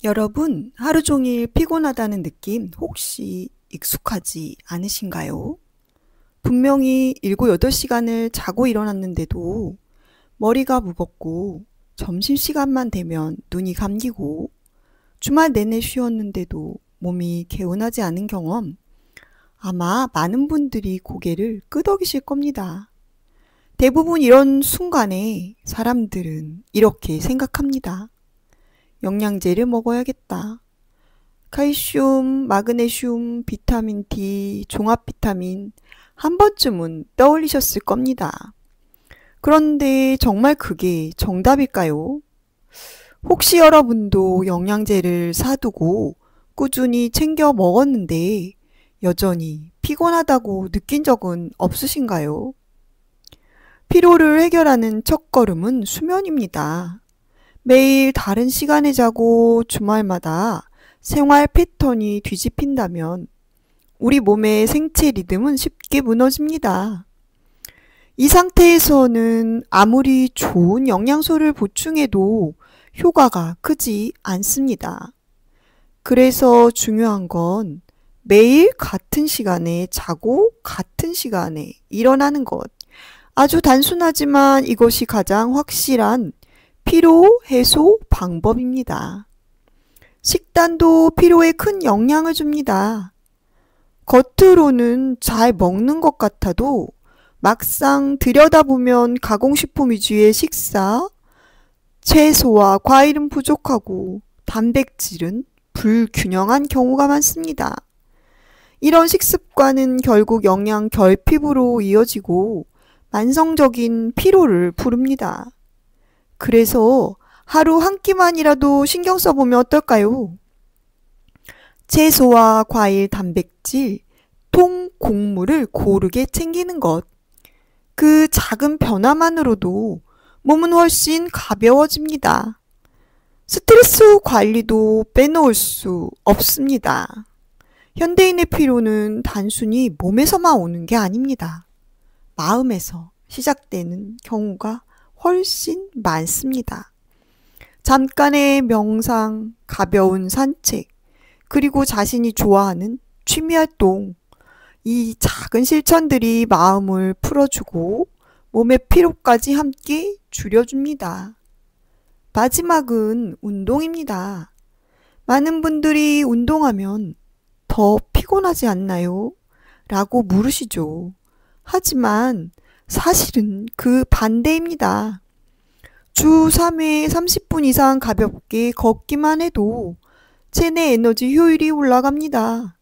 여러분, 하루 종일 피곤하다는 느낌 혹시 익숙하지 않으신가요? 분명히 7, 8시간을 자고 일어났는데도 머리가 무겁고 점심시간만 되면 눈이 감기고 주말 내내 쉬었는데도 몸이 개운하지 않은 경험 아마 많은 분들이 고개를 끄덕이실 겁니다. 대부분 이런 순간에 사람들은 이렇게 생각합니다. 영양제를 먹어야겠다. 칼슘, 마그네슘, 비타민 D, 종합 비타민 한 번쯤은 떠올리셨을 겁니다. 그런데 정말 그게 정답일까요? 혹시 여러분도 영양제를 사두고 꾸준히 챙겨 먹었는데 여전히 피곤하다고 느낀 적은 없으신가요? 피로를 해결하는 첫걸음은 수면입니다. 매일 다른 시간에 자고 주말마다 생활 패턴이 뒤집힌다면 우리 몸의 생체 리듬은 쉽게 무너집니다. 이 상태에서는 아무리 좋은 영양소를 보충해도 효과가 크지 않습니다. 그래서 중요한 건 매일 같은 시간에 자고 같은 시간에 일어나는 것. 아주 단순하지만 이것이 가장 확실한 피로 해소 방법입니다. 식단도 피로에 큰 영향을 줍니다. 겉으로는 잘 먹는 것 같아도 막상 들여다보면 가공식품 위주의 식사, 채소와 과일은 부족하고 단백질은 불균형한 경우가 많습니다. 이런 식습관은 결국 영양 결핍으로 이어지고 만성적인 피로를 부릅니다. 그래서 하루 한 끼만이라도 신경 써보면 어떨까요? 채소와 과일, 단백질, 통, 곡물을 고르게 챙기는 것. 그 작은 변화만으로도 몸은 훨씬 가벼워집니다. 스트레스 관리도 빼놓을 수 없습니다. 현대인의 피로는 단순히 몸에서만 오는 게 아닙니다. 마음에서 시작되는 경우가 훨씬 많습니다. 잠깐의 명상, 가벼운 산책, 그리고 자신이 좋아하는 취미활동, 이 작은 실천들이 마음을 풀어주고 몸의 피로까지 함께 줄여줍니다. 마지막은 운동입니다. 많은 분들이 운동하면 더 피곤하지 않나요? 라고 물으시죠. 하지만 사실은 그 반대입니다. 주 3회 30분 이상 가볍게 걷기만 해도 체내 에너지 효율이 올라갑니다.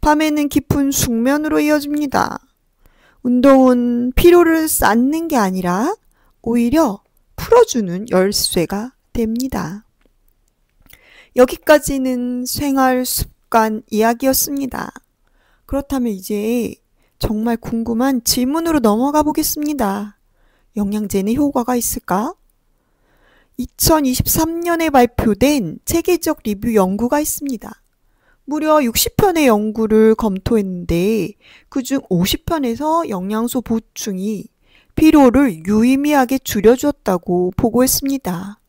밤에는 깊은 숙면으로 이어집니다. 운동은 피로를 쌓는 게 아니라 오히려 풀어주는 열쇠가 됩니다. 여기까지는 생활 습관 이야기였습니다. 그렇다면 이제 정말 궁금한 질문으로 넘어가 보겠습니다. 영양제는 효과가 있을까? 2023년에 발표된 체계적 리뷰 연구가 있습니다. 무려 60편의 연구를 검토했는데 그중 50편에서 영양소 보충이 피로를 유의미하게 줄여주었다고 보고했습니다.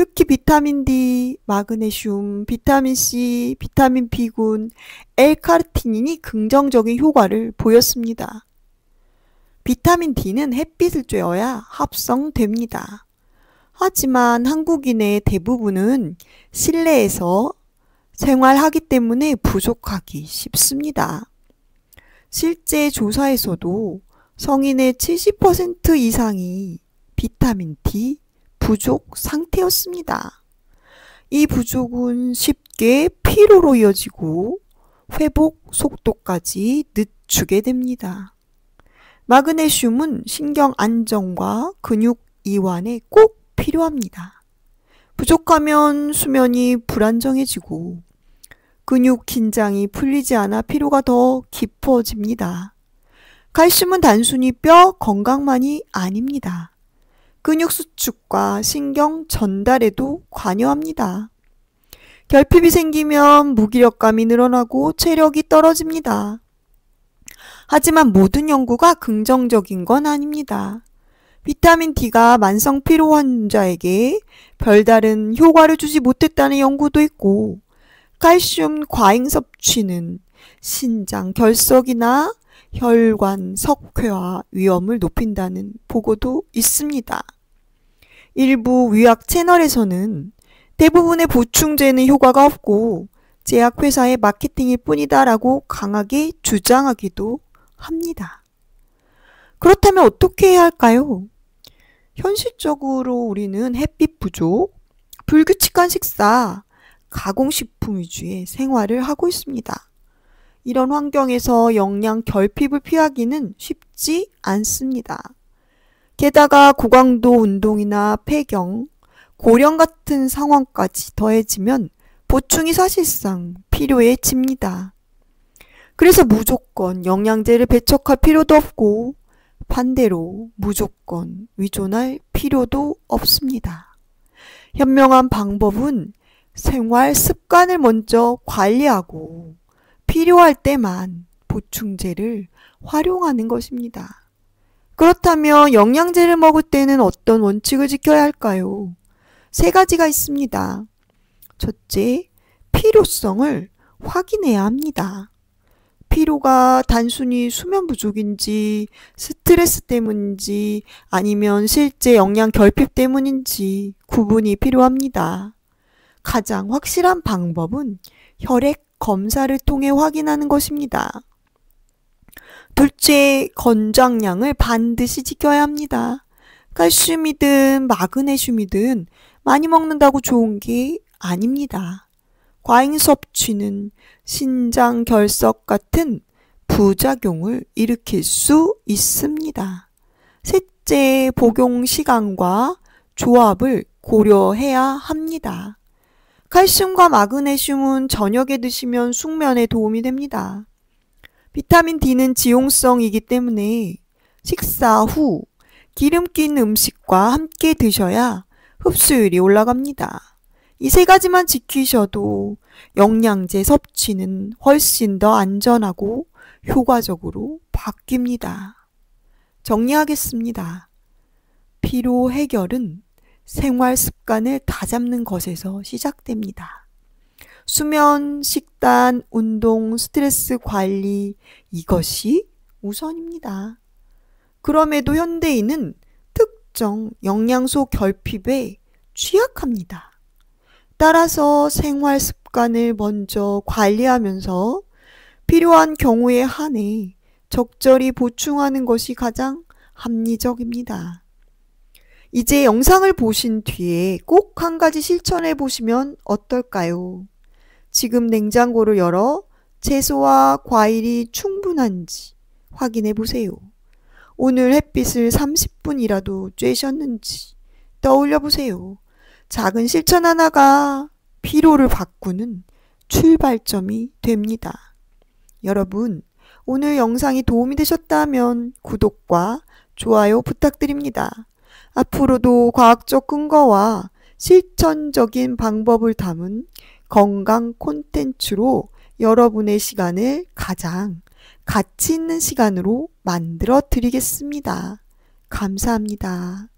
특히 비타민 D, 마그네슘, 비타민 C, 비타민 B군, L카르티닌이 긍정적인 효과를 보였습니다. 비타민 D는 햇빛을 쬐어야 합성됩니다. 하지만 한국인의 대부분은 실내에서 생활하기 때문에 부족하기 쉽습니다. 실제 조사에서도 성인의 70% 이상이 비타민 D 부족 상태였습니다. 이 부족은 쉽게 피로로 이어지고 회복 속도까지 늦추게 됩니다. 마그네슘은 신경 안정과 근육 이완에 꼭 필요합니다. 부족하면 수면이 불안정해지고 근육 긴장이 풀리지 않아 피로가 더 깊어집니다. 칼슘은 단순히 뼈 건강만이 아닙니다. 근육 수축과 신경 전달에도 관여합니다. 결핍이 생기면 무기력감이 늘어나고 체력이 떨어집니다. 하지만 모든 연구가 긍정적인 건 아닙니다. 비타민 D가 만성 피로 환자에게 별다른 효과를 주지 못했다는 연구도 있고, 칼슘 과잉 섭취는 신장 결석이나 혈관 석회화 위험을 높인다는 보고도 있습니다. 일부 의학 채널에서는 대부분의 보충제는 효과가 없고 제약회사의 마케팅일 뿐이다 라고 강하게 주장하기도 합니다. 그렇다면 어떻게 해야 할까요? 현실적으로 우리는 햇빛 부족, 불규칙한 식사, 가공식품 위주의 생활을 하고 있습니다. 이런 환경에서 영양 결핍을 피하기는 쉽지 않습니다. 게다가 고강도 운동이나 폐경, 고령 같은 상황까지 더해지면 보충이 사실상 필요해집니다. 그래서 무조건 영양제를 배척할 필요도 없고 반대로 무조건 의존할 필요도 없습니다. 현명한 방법은 생활 습관을 먼저 관리하고 필요할 때만 보충제를 활용하는 것입니다. 그렇다면 영양제를 먹을 때는 어떤 원칙을 지켜야 할까요? 3가지가 있습니다. 첫째, 필요성을 확인해야 합니다. 피로가 단순히 수면 부족인지, 스트레스 때문인지, 아니면 실제 영양 결핍 때문인지 구분이 필요합니다. 가장 확실한 방법은 혈액 검사를 통해 확인하는 것입니다. 둘째, 권장량을 반드시 지켜야 합니다. 칼슘이든 마그네슘이든 많이 먹는다고 좋은 게 아닙니다. 과잉 섭취는 신장 결석 같은 부작용을 일으킬 수 있습니다. 셋째, 복용 시간과 조합을 고려해야 합니다. 칼슘과 마그네슘은 저녁에 드시면 숙면에 도움이 됩니다. 비타민 D는 지용성이기 때문에 식사 후 기름기 있는 음식과 함께 드셔야 흡수율이 올라갑니다. 이 3가지만 지키셔도 영양제 섭취는 훨씬 더 안전하고 효과적으로 바뀝니다. 정리하겠습니다. 피로 해결은 생활 습관을 다잡는 것에서 시작됩니다. 수면, 식단, 운동, 스트레스 관리, 이것이 우선입니다. 그럼에도 현대인은 특정 영양소 결핍에 취약합니다. 따라서 생활 습관을 먼저 관리하면서 필요한 경우에 한해 적절히 보충하는 것이 가장 합리적입니다. 이제 영상을 보신 뒤에 꼭 한 가지 실천해 보시면 어떨까요? 지금 냉장고를 열어 채소와 과일이 충분한지 확인해 보세요. 오늘 햇빛을 30분이라도 쬐셨는지 떠올려 보세요. 작은 실천 하나가 피로를 바꾸는 출발점이 됩니다. 여러분, 오늘 영상이 도움이 되셨다면 구독과 좋아요 부탁드립니다. 앞으로도 과학적 근거와 실천적인 방법을 담은 건강 콘텐츠로 여러분의 시간을 가장 가치 있는 시간으로 만들어 드리겠습니다. 감사합니다.